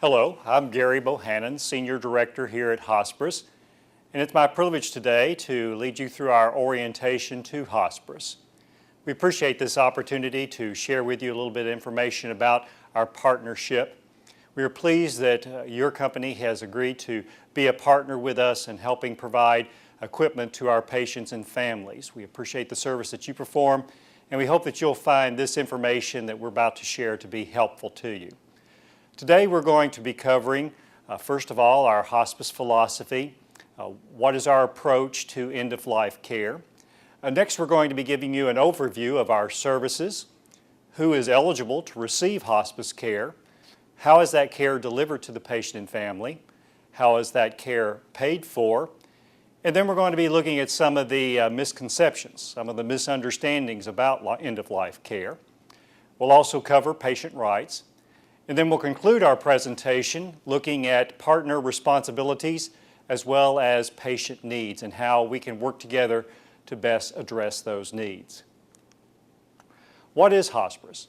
Hello, I'm Gary Bohannon, Senior Director here at Hosparus, and it's my privilege today to lead you through our orientation to Hosparus. We appreciate this opportunity to share with you a little bit of information about our partnership. We are pleased that your company has agreed to be a partner with us in helping provide equipment to our patients and families. We appreciate the service that you perform, and we hope that you'll find this information that we're about to share to be helpful to you. Today we're going to be covering, first of all, our hospice philosophy. What is our approach to end-of-life care? Next we're going to be giving you an overview of our services, who is eligible to receive hospice care, how is that care delivered to the patient and family, how is that care paid for, and then we're going to be looking at some of the misconceptions, some of the misunderstandings about end-of-life care. We'll also cover patient rights. And then we'll conclude our presentation looking at partner responsibilities as well as patient needs and how we can work together to best address those needs. What is Hosparus?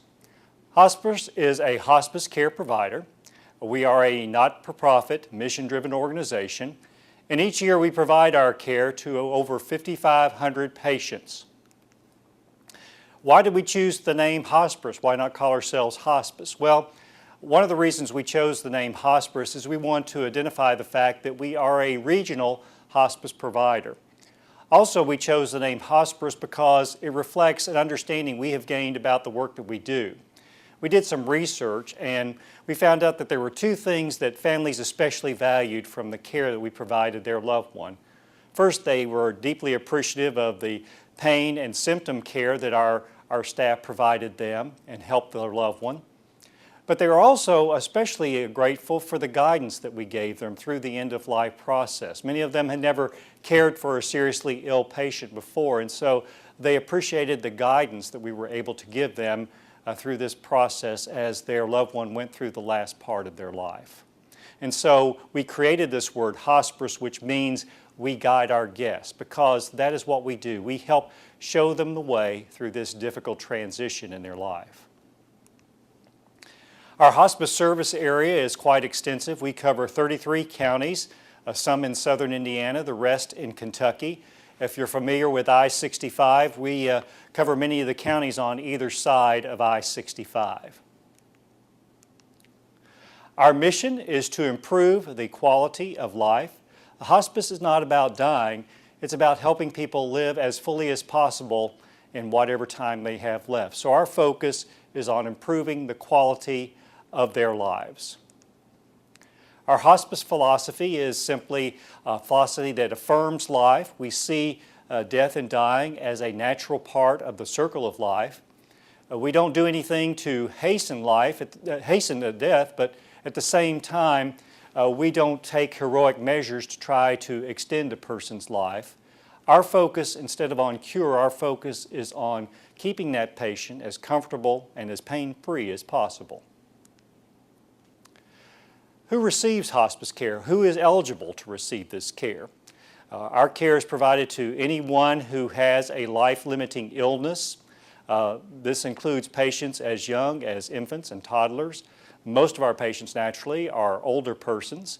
Hosparus is a hospice care provider. We are a not-for-profit, mission-driven organization, and each year we provide our care to over 5,500 patients. Why did we choose the name Hosparus? Why not call ourselves hospice? Well, one of the reasons we chose the name Hosparus is we want to identify the fact that we are a regional hospice provider. Also, we chose the name Hosparus because it reflects an understanding we have gained about the work that we do. We did some research and we found out that there were two things that families especially valued from the care that we provided their loved one. First, they were deeply appreciative of the pain and symptom care that our staff provided them and helped their loved one. But they were also especially grateful for the guidance that we gave them through the end-of-life process. Many of them had never cared for a seriously ill patient before, and so they appreciated the guidance that we were able to give them through this process as their loved one went through the last part of their life. And so we created this word hospice, which means we guide our guests, because that is what we do. We help show them the way through this difficult transition in their life. Our hospice service area is quite extensive. We cover 33 counties, some in southern Indiana, the rest in Kentucky. If you're familiar with I-65, we cover many of the counties on either side of I-65. Our mission is to improve the quality of life. Hospice is not about dying, it's about helping people live as fully as possible in whatever time they have left. So our focus is on improving the quality of their lives. Our hospice philosophy is simply a philosophy that affirms life. We see death and dying as a natural part of the circle of life. We don't do anything to hasten death, but at the same time, we don't take heroic measures to try to extend a person's life. Our focus, instead of on cure, our focus is on keeping that patient as comfortable and as pain-free as possible. Who receives hospice care? Who is eligible to receive this care? Our care is provided to anyone who has a life-limiting illness. This includes patients as young as infants and toddlers. Most of our patients, naturally, are older persons.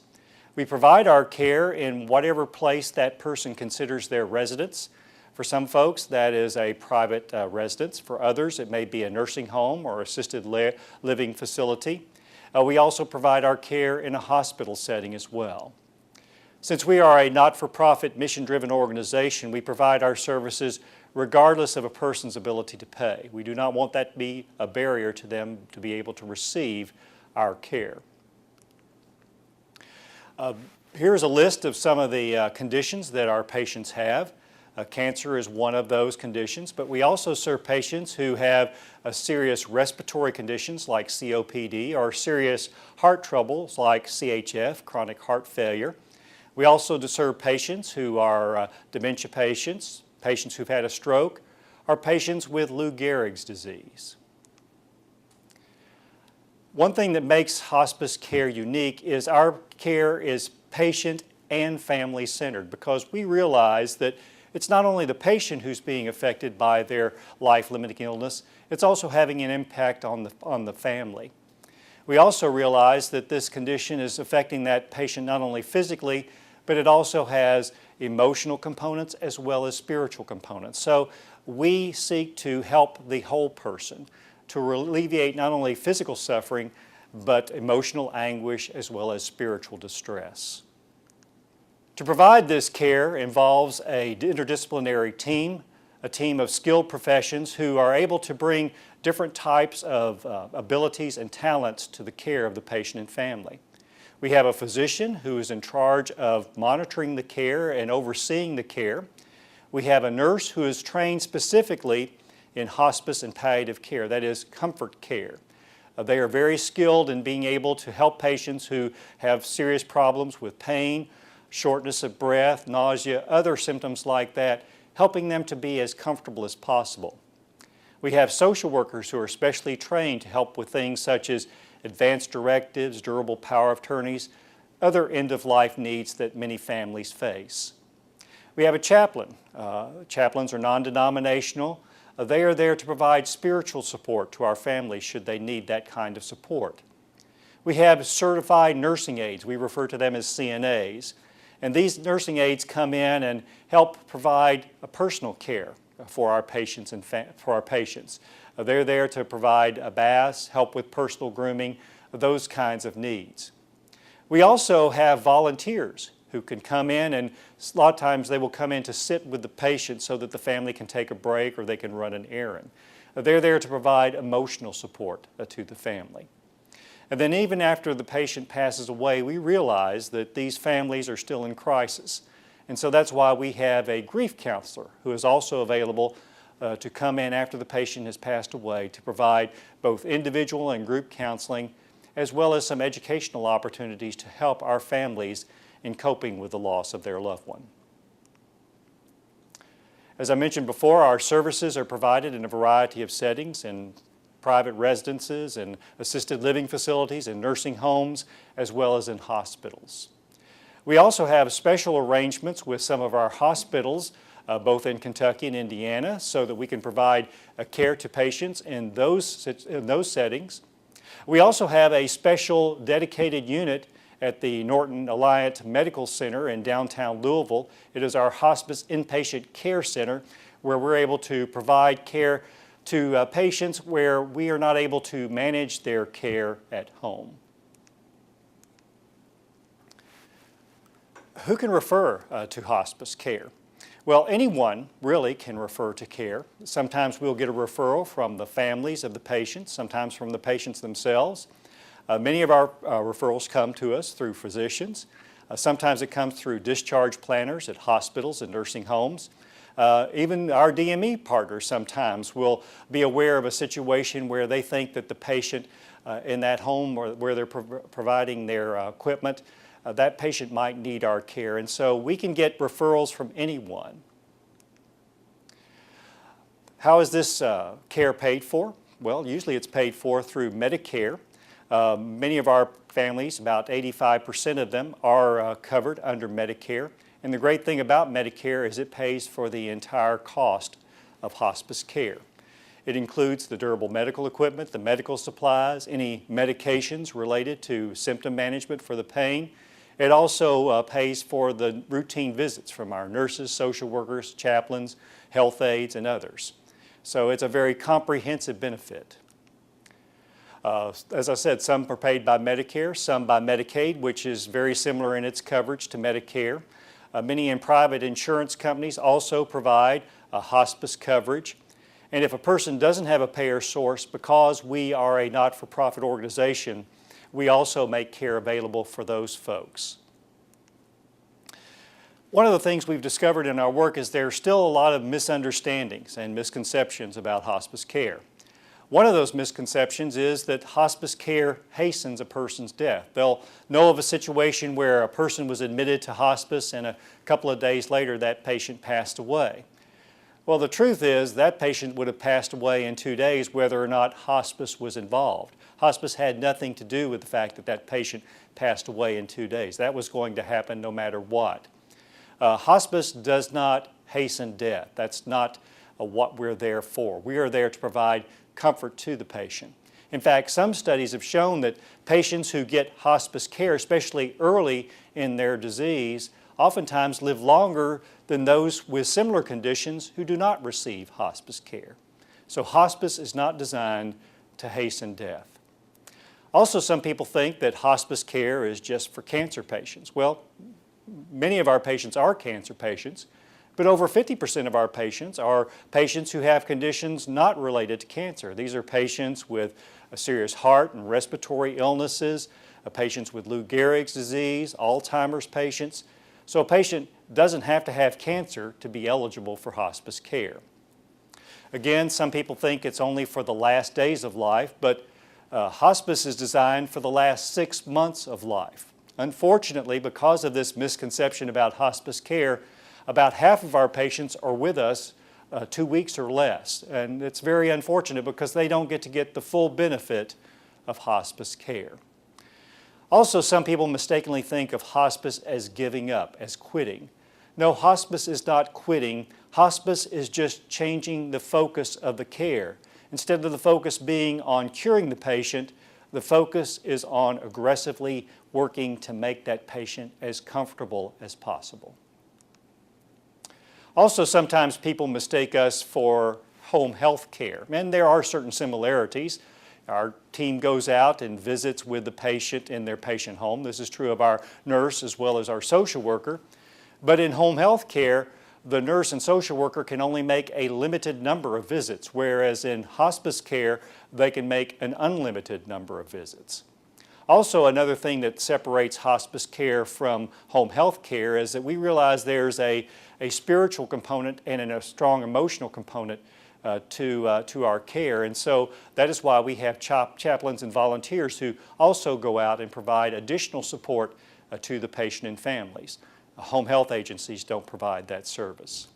We provide our care in whatever place that person considers their residence. For some folks, that is a private residence. For others, it may be a nursing home or assisted living facility. We also provide our care in a hospital setting as well. Since we are a not-for-profit, mission-driven organization, we provide our services regardless of a person's ability to pay. We do not want that to be a barrier to them to be able to receive our care. Here's a list of some of the conditions that our patients have. Cancer is one of those conditions, but we also serve patients who have serious respiratory conditions like COPD or serious heart troubles like CHF, chronic heart failure. We also serve patients who are dementia patients, patients who've had a stroke, or patients with Lou Gehrig's disease. One thing that makes hospice care unique is our care is patient and family-centered, because we realize that it's not only the patient who's being affected by their life-limiting illness, it's also having an impact on the family. We also realize that this condition is affecting that patient not only physically, but it also has emotional components as well as spiritual components. So we seek to help the whole person to alleviate not only physical suffering, but emotional anguish as well as spiritual distress. To provide this care involves an interdisciplinary team, a team of skilled professions who are able to bring different types of abilities and talents to the care of the patient and family. We have a physician who is in charge of monitoring the care and overseeing the care. We have a nurse who is trained specifically in hospice and palliative care, that is, comfort care. They are very skilled in being able to help patients who have serious problems with pain, shortness of breath, nausea, other symptoms like that, helping them to be as comfortable as possible. We have social workers who are specially trained to help with things such as advanced directives, durable power of attorneys, other end-of-life needs that many families face. We have a chaplain. Chaplains are non-denominational. They are there to provide spiritual support to our families should they need that kind of support. We have certified nursing aides. We refer to them as CNAs. And these nursing aides come in and help provide a personal care for our patients They're there to provide baths, help with personal grooming, those kinds of needs. We also have volunteers who can come in, and a lot of times they will come in to sit with the patient so that the family can take a break or they can run an errand. They're there to provide emotional support to the family. And then even after the patient passes away, we realize that these families are still in crisis. And so that's why we have a grief counselor who is also available to come in after the patient has passed away to provide both individual and group counseling, as well as some educational opportunities to help our families in coping with the loss of their loved one. As I mentioned before, our services are provided in a variety of settings, in private residences and assisted living facilities and nursing homes, as well as in hospitals. We also have special arrangements with some of our hospitals, both in Kentucky and Indiana, so that we can provide care to patients in those settings. We also have a special dedicated unit at the Norton Alliant Medical Center in downtown Louisville. It is our hospice inpatient care center where we're able to provide care to patients where we are not able to manage their care at home. Who can refer to hospice care? Well, anyone really can refer to care. Sometimes we'll get a referral from the families of the patients, sometimes from the patients themselves. Many of our referrals come to us through physicians. Sometimes it comes through discharge planners at hospitals and nursing homes. Even our DME partners sometimes will be aware of a situation where they think that the patient in that home or where they're providing their equipment, that patient might need our care. And so we can get referrals from anyone. How is this care paid for? Well, usually it's paid for through Medicare. Many of our families, about 85% of them, are covered under Medicare. And the great thing about Medicare is it pays for the entire cost of hospice care. It includes the durable medical equipment, the medical supplies, any medications related to symptom management for the pain. It also pays for the routine visits from our nurses, social workers, chaplains, health aides, and others. So it's a very comprehensive benefit. As I said, some are paid by Medicare, some by Medicaid, which is very similar in its coverage to Medicare. Many in private insurance companies also provide hospice coverage. And if a person doesn't have a payer source, because we are a not-for-profit organization, we also make care available for those folks. One of the things we've discovered in our work is there's still a lot of misunderstandings and misconceptions about hospice care. One of those misconceptions is that hospice care hastens a person's death. They'll know of a situation where a person was admitted to hospice and a couple of days later that patient passed away. Well, the truth is that patient would have passed away in 2 days whether or not hospice was involved. Hospice had nothing to do with the fact that that patient passed away in 2 days. That was going to happen no matter what. Hospice does not hasten death. That's not what we're there for. We are there to provide comfort to the patient. In fact, some studies have shown that patients who get hospice care, especially early in their disease, oftentimes live longer than those with similar conditions who do not receive hospice care. So hospice is not designed to hasten death. Also, some people think that hospice care is just for cancer patients. Well, many of our patients are cancer patients, but over 50% of our patients are patients who have conditions not related to cancer. These are patients with serious heart and respiratory illnesses, patients with Lou Gehrig's disease, Alzheimer's patients. So a patient doesn't have to have cancer to be eligible for hospice care. Again, some people think it's only for the last days of life, but hospice is designed for the last 6 months of life. Unfortunately, because of this misconception about hospice care, about half of our patients are with us 2 weeks or less. And it's very unfortunate because they don't get to get the full benefit of hospice care. Also, some people mistakenly think of hospice as giving up, as quitting. No, hospice is not quitting. Hospice is just changing the focus of the care. Instead of the focus being on curing the patient, the focus is on aggressively working to make that patient as comfortable as possible. Also, sometimes people mistake us for home health care, and there are certain similarities. Our team goes out and visits with the patient in their patient home. This is true of our nurse as well as our social worker. But in home health care, the nurse and social worker can only make a limited number of visits, whereas in hospice care, they can make an unlimited number of visits. Also, another thing that separates hospice care from home health care is that we realize there's a spiritual component and a strong emotional component to our care. And so that is why we have chaplains and volunteers who also go out and provide additional support to the patient and families. Home health agencies don't provide that service.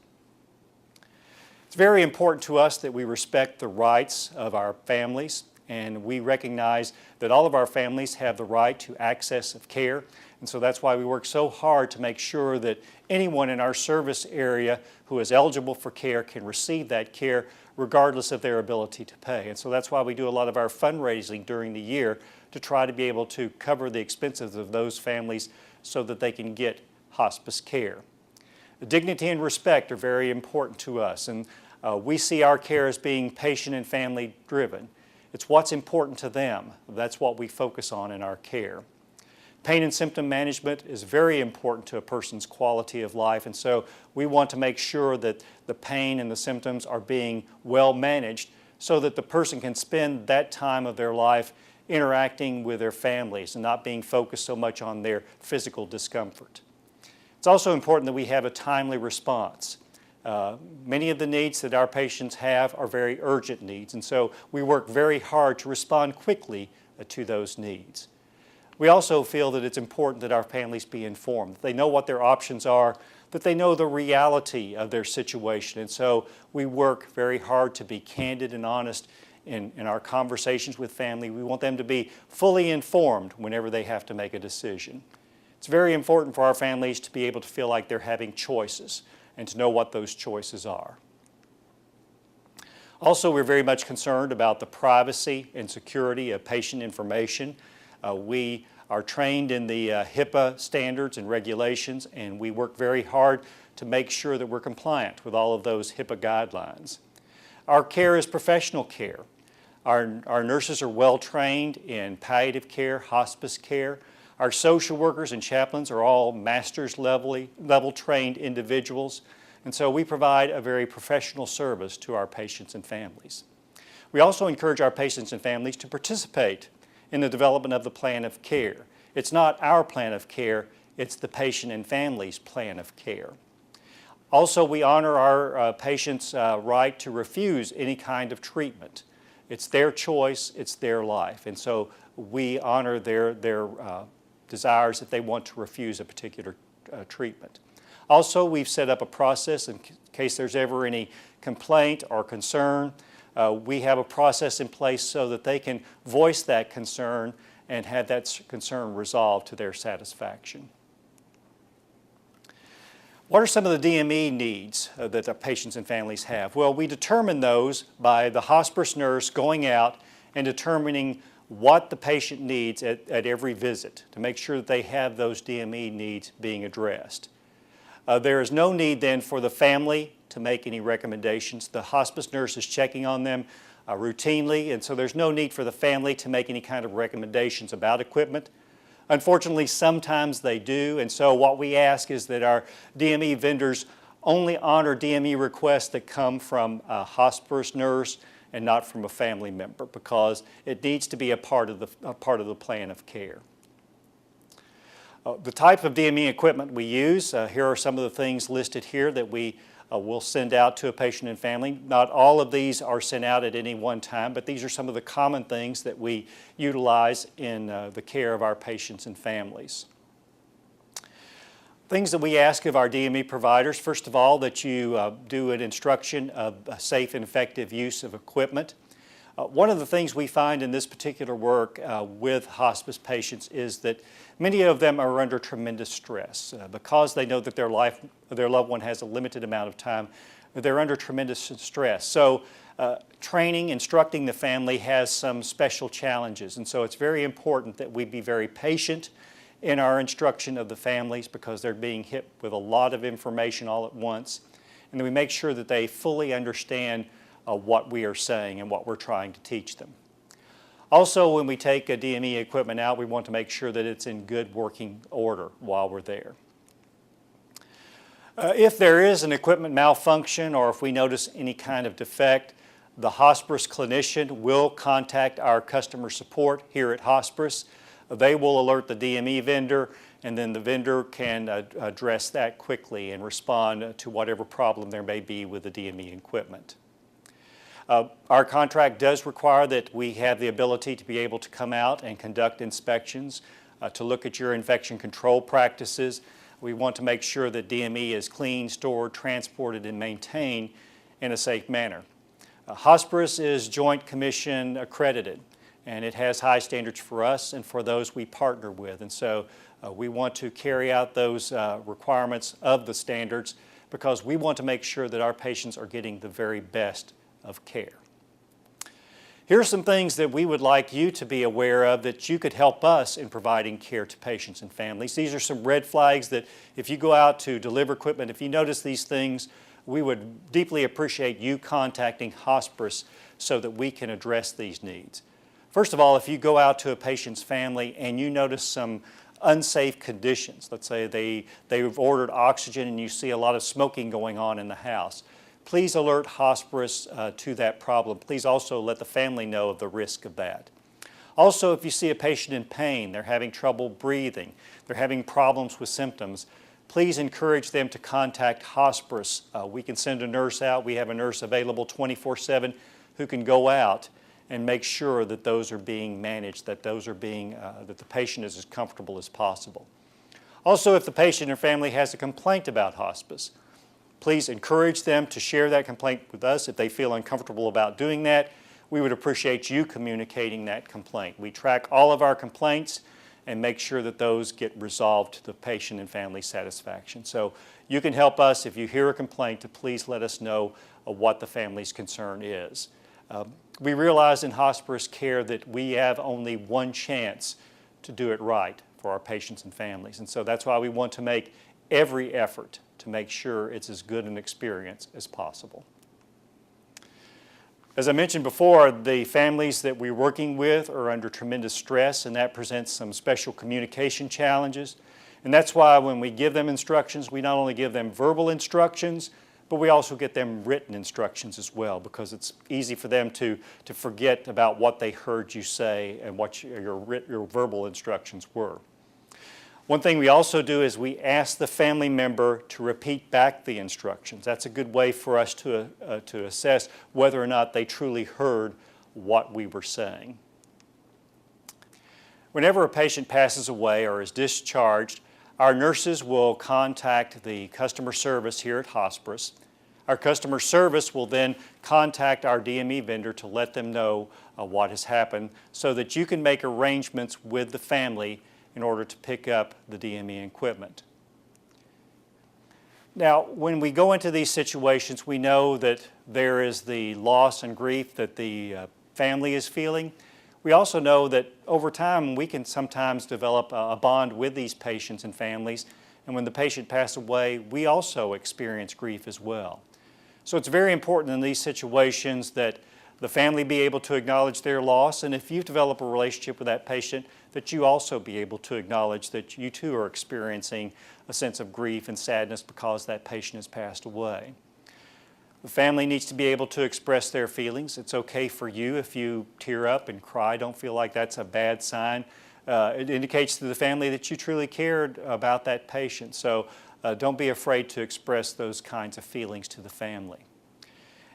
It's very important to us that we respect the rights of our families, and we recognize that all of our families have the right to access of care. And so that's why we work so hard to make sure that anyone in our service area who is eligible for care can receive that care regardless of their ability to pay. And so that's why we do a lot of our fundraising during the year to try to be able to cover the expenses of those families so that they can get hospice care. Dignity and respect are very important to us, and we see our care as being patient and family driven. It's what's important to them. That's what we focus on in our care. Pain and symptom management is very important to a person's quality of life, and so we want to make sure that the pain and the symptoms are being well managed so that the person can spend that time of their life interacting with their families and not being focused so much on their physical discomfort. It's also important that we have a timely response. Many of the needs that our patients have are very urgent needs, and so we work very hard to respond quickly to those needs. We also feel that it's important that our families be informed, that they know what their options are, that they know the reality of their situation, and so we work very hard to be candid and honest in our conversations with family. We want them to be fully informed whenever they have to make a decision. It's very important for our families to be able to feel like they're having choices and to know what those choices are. Also, we're very much concerned about the privacy and security of patient information. We are trained in the HIPAA standards and regulations, and we work very hard to make sure that we're compliant with all of those HIPAA guidelines. Our care is professional care. Our nurses are well trained in palliative care, hospice care. Our social workers and chaplains are all master's level trained individuals, and so we provide a very professional service to our patients and families. We also encourage our patients and families to participate in the development of the plan of care. It's not our plan of care, it's the patient and family's plan of care. Also, we honor our patients' right to refuse any kind of treatment. It's their choice, it's their life, and so we honor their desires if they want to refuse a particular treatment. Also, we've set up a process in case there's ever any complaint or concern. We have a process in place so that they can voice that concern and have that concern resolved to their satisfaction. What are some of the DME needs that the patients and families have? Well, we determine those by the hospice nurse going out and determining what the patient needs at every visit to make sure that they have those DME needs being addressed. There is no need then for the family to make any recommendations. The hospice nurse is checking on them routinely, and so there's no need for the family to make any kind of recommendations about equipment. Unfortunately, sometimes they do, and so what we ask is that our DME vendors only honor DME requests that come from a hospice nurse and not from a family member, because it needs to be a part of the plan of care. The type of DME equipment we use, here are some of the things listed here that we will send out to a patient and family. Not all of these are sent out at any one time, but these are some of the common things that we utilize in the care of our patients and families. Things that we ask of our DME providers, first of all, that you do an instruction of safe and effective use of equipment. One of the things we find in this particular work with hospice patients is that many of them are under tremendous stress because they know that their loved one has a limited amount of time. They're under tremendous stress. So training, instructing the family has some special challenges, and so it's very important that we be very patient in our instruction of the families, because they're being hit with a lot of information all at once, and then we make sure that they fully understand what we are saying and what we're trying to teach them. Also, when we take a DME equipment out, we want to make sure that it's in good working order while we're there. If there is an equipment malfunction, or if we notice any kind of defect, the hospice clinician will contact our customer support here at hospice. They will alert the DME vendor, and then the vendor can address that quickly and respond to whatever problem there may be with the DME equipment. Our contract does require that we have the ability to be able to come out and conduct inspections to look at your infection control practices. We want to make sure that DME is clean, stored, transported, and maintained in a safe manner. Hosparus is Joint Commission accredited, and it has high standards for us and for those we partner with. And so we want to carry out those requirements of the standards, because we want to make sure that our patients are getting the very best of care. Here are some things that we would like you to be aware of that you could help us in providing care to patients and families. These are some red flags that if you go out to deliver equipment, if you notice these things, we would deeply appreciate you contacting hospice so that we can address these needs. First of all, if you go out to a patient's family and you notice some unsafe conditions, let's say they've ordered oxygen and you see a lot of smoking going on in the house, please alert hospice to that problem. Please also let the family know of the risk of that. Also, if you see a patient in pain, they're having trouble breathing, they're having problems with symptoms, please encourage them to contact hospice. We can send a nurse out. We have a nurse available 24/7 who can go out and make sure that those are being managed, that the patient is as comfortable as possible. Also, if the patient or family has a complaint about hospice, please encourage them to share that complaint with us. If they feel uncomfortable about doing that, we would appreciate you communicating that complaint. We track all of our complaints and make sure that those get resolved to the patient and family satisfaction. So you can help us if you hear a complaint to please let us know what the family's concern is. We realize in hospice care that we have only one chance to do it right for our patients and families, and so that's why we want to make every effort to make sure it's as good an experience as possible. As I mentioned before, the families that we're working with are under tremendous stress, and that presents some special communication challenges. And that's why when we give them instructions, we not only give them verbal instructions, but we also get them written instructions as well, because it's easy for them to forget about what they heard you say and what your verbal instructions were. One thing we also do is we ask the family member to repeat back the instructions. That's a good way for us to assess whether or not they truly heard what we were saying. Whenever a patient passes away or is discharged, our nurses will contact the customer service here at hospice. Our customer service will then contact our DME vendor to let them know what has happened, so that you can make arrangements with the family in order to pick up the DME equipment. Now, when we go into these situations, we know that there is the loss and grief that the family is feeling. We also know that over time we can sometimes develop a bond with these patients and families, and when the patient passes away, we also experience grief as well. So it's very important in these situations that the family be able to acknowledge their loss, and if you develop a relationship with that patient, that you also be able to acknowledge that you too are experiencing a sense of grief and sadness because that patient has passed away. The family needs to be able to express their feelings. It's okay for you if you tear up and cry. Don't feel like that's a bad sign. It indicates to the family that you truly cared about that patient. So don't be afraid to express those kinds of feelings to the family.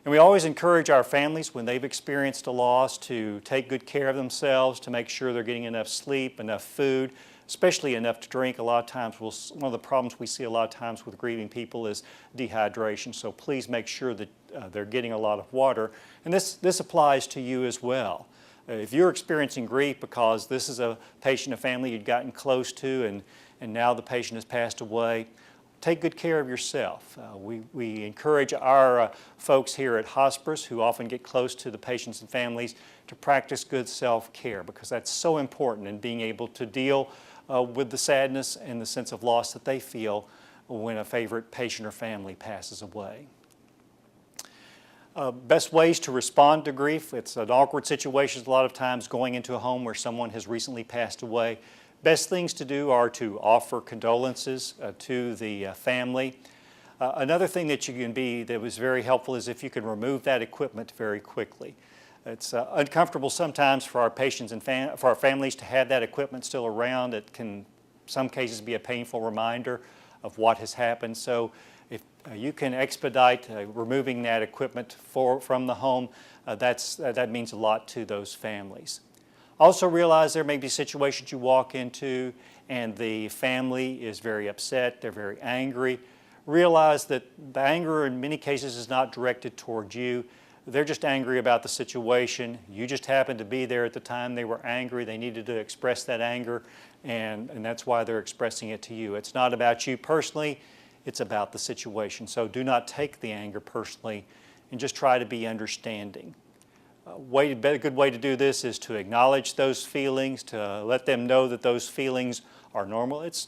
And we always encourage our families when they've experienced a loss to take good care of themselves, to make sure they're getting enough sleep, enough food, especially enough to drink. A lot of times, one of the problems we see a lot of times with grieving people is dehydration. So please make sure that they're getting a lot of water. And this applies to you as well. If you're experiencing grief because this is a patient, a family you'd gotten close to, and now the patient has passed away, take good care of yourself. We encourage our folks here at Hosparus, who often get close to the patients and families, to practice good self-care, because that's so important in being able to deal with the sadness and the sense of loss that they feel when a favorite patient or family passes away. Best ways to respond to grief. It's an awkward situation a lot of times going into a home where someone has recently passed away. Best things to do are to offer condolences to the family. Another thing that you can be that was very helpful is if you can remove that equipment very quickly. It's uncomfortable sometimes for our patients and for our families to have that equipment still around. It can, in some cases, be a painful reminder of what has happened. So if you can expedite removing that equipment from the home, that means a lot to those families. Also realize there may be situations you walk into and the family is very upset, they're very angry. Realize that the anger in many cases is not directed toward you. They're just angry about the situation. You just happened to be there at the time they were angry. They needed to express that anger, and that's why they're expressing it to you. It's not about you personally, it's about the situation. So do not take the anger personally and just try to be understanding. A good way to do this is to acknowledge those feelings, to let them know that those feelings are normal. It's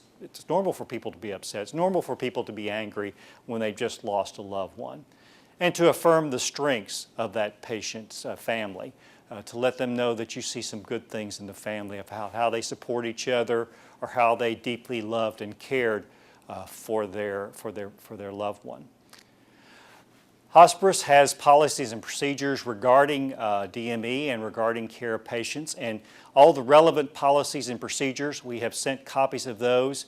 normal for people to be upset. It's normal for people to be angry when they've just lost a loved one. And to affirm the strengths of that patient's family, to let them know that you see some good things in the family, of how they support each other or how they deeply loved and cared for their loved one. Hosparus has policies and procedures regarding DME and regarding care of patients, and all the relevant policies and procedures, we have sent copies of those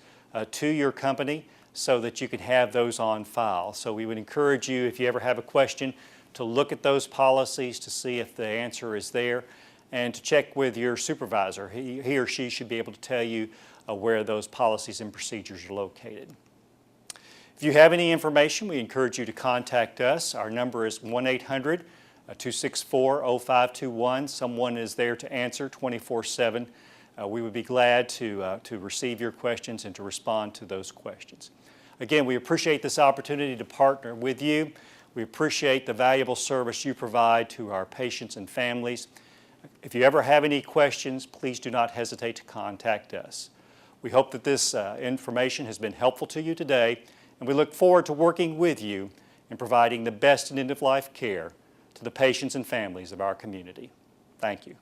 to your company so that you can have those on file. So we would encourage you, if you ever have a question, to look at those policies to see if the answer is there, and to check with your supervisor. He or she should be able to tell you where those policies and procedures are located. If you have any information, we encourage you to contact us. Our number is 1-800-264-0521. Someone is there to answer 24/7. We would be glad to receive your questions and to respond to those questions. Again, we appreciate this opportunity to partner with you. We appreciate the valuable service you provide to our patients and families. If you ever have any questions, please do not hesitate to contact us. We hope that this information has been helpful to you today, and we look forward to working with you in providing the best in end-of-life care to the patients and families of our community. Thank you.